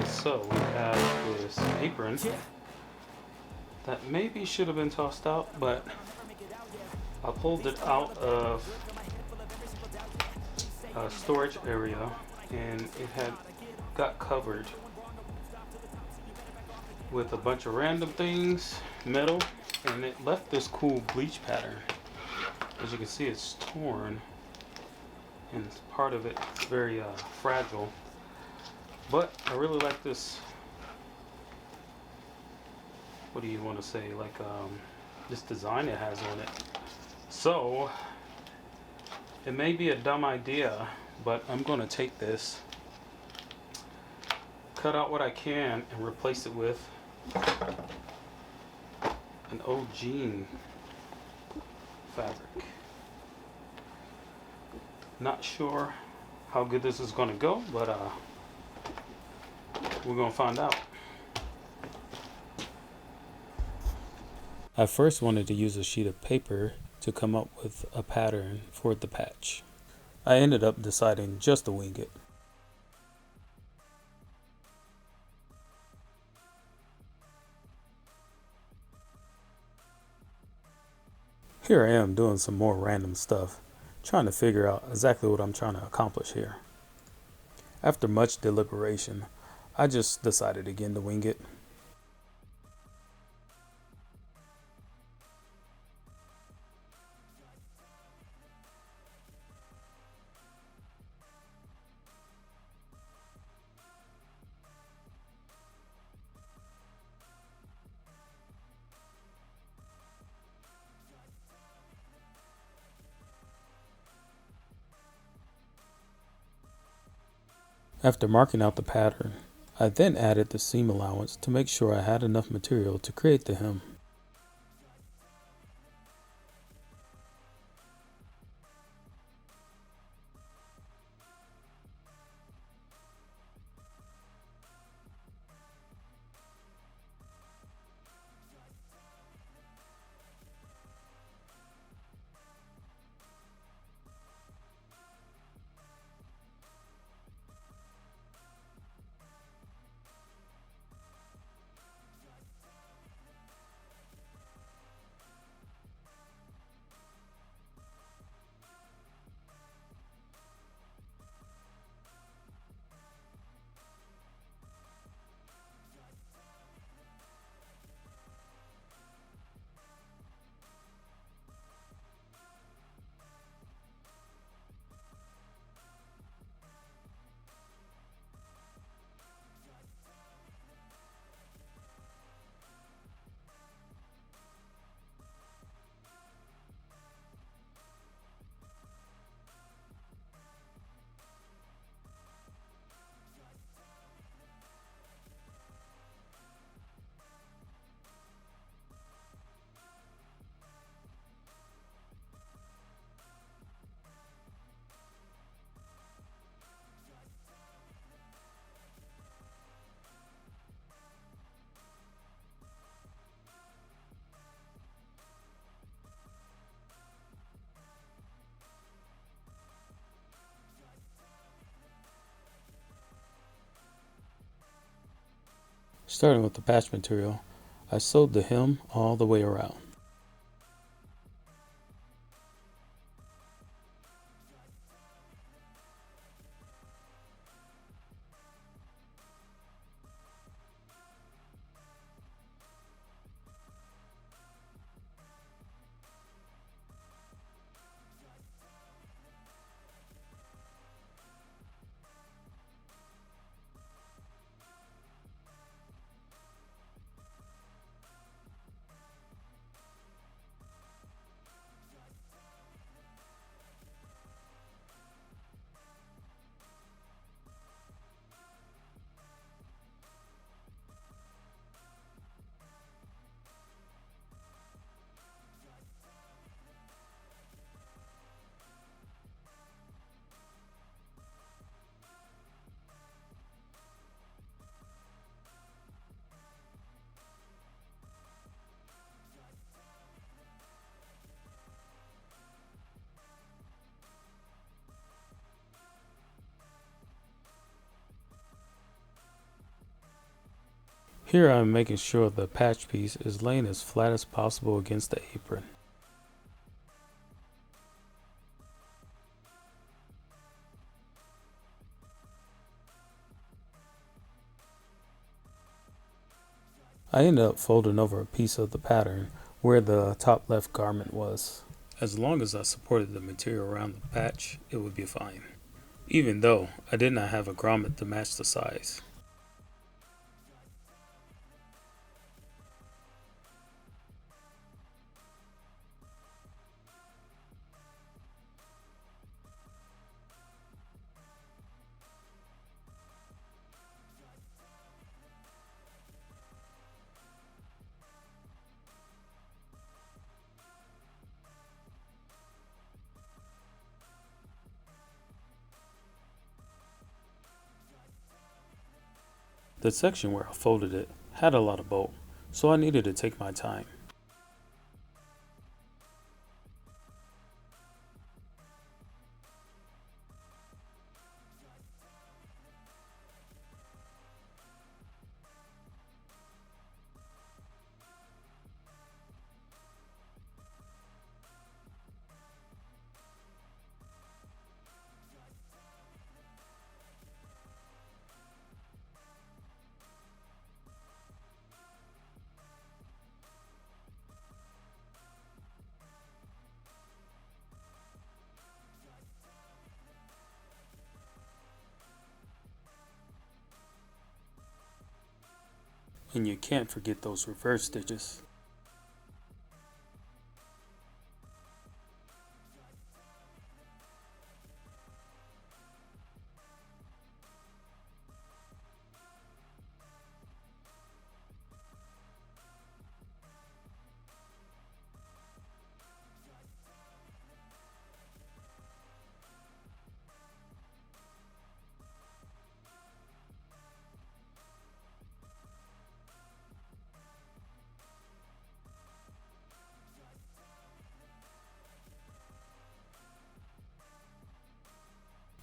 So we have this apron that maybe should have been tossed out, but I pulled it out of a storage area and it had got covered with a bunch of random things, metal, and it left this cool bleach pattern. As you can see, it's torn and part of it is very fragile. But I really like this. What do you want to say? Like this design it has on it. So it may be a dumb idea, but I'm going to take this, cut out what I can, and replace it with an old jean fabric. Not sure how good this is going to go, but we're going to find out. I first wanted to use a sheet of paper to come up with a pattern for the patch. I ended up deciding just to wing it. Here I am doing some more random stuff, trying to figure out exactly what I'm trying to accomplish here. After much deliberation, I just decided again to wing it. After marking out the pattern, I then added the seam allowance to make sure I had enough material to create the hem. Starting with the patch material, I sewed the hem all the way around. Here I'm making sure the patch piece is laying as flat as possible against the apron. I ended up folding over a piece of the pattern where the top left garment was. As long as I supported the material around the patch, it would be fine, even though I did not have a grommet to match the size. The section where I folded it had a lot of bolt, so I needed to take my time. And you can't forget those reverse stitches.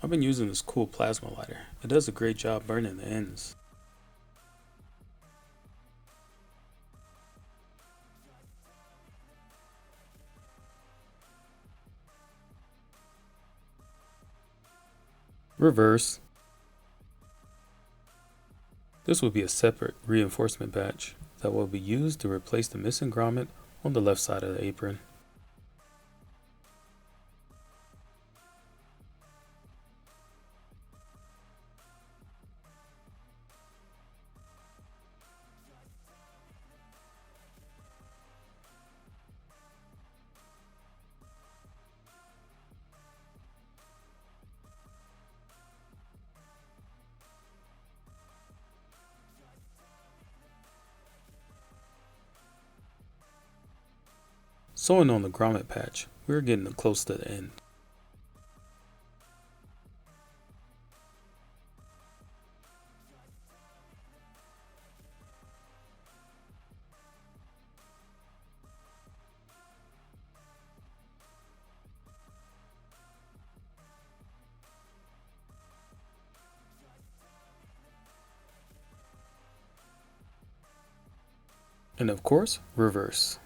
I've been using this cool plasma lighter. It does a great job burning the ends. Reverse. This will be a separate reinforcement patch that will be used to replace the missing grommet on the left side of the apron. Sewing on the grommet patch, we're getting close to the end. And of course, reverse.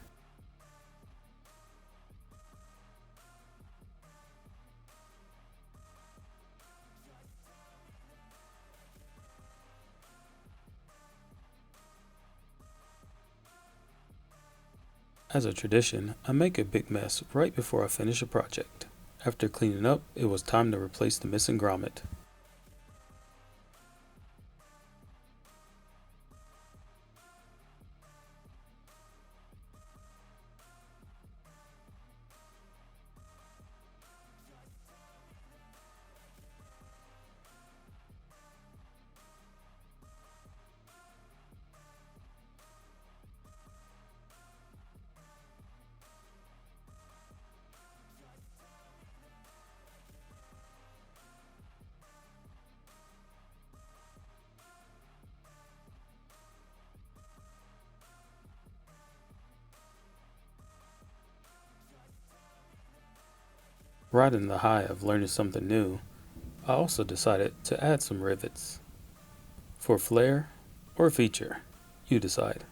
As a tradition, I make a big mess right before I finish a project. After cleaning up, it was time to replace the missing grommet. Riding the high of learning something new, I also decided to add some rivets for flair or feature. You decide.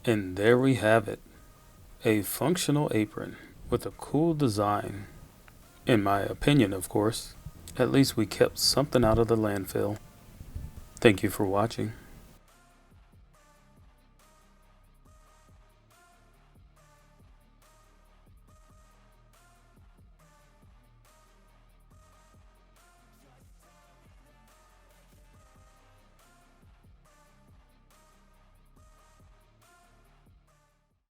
And there we have it. A functional apron with a cool design. In my opinion, of course. At least we kept something out of the landfill. Thank you for watching.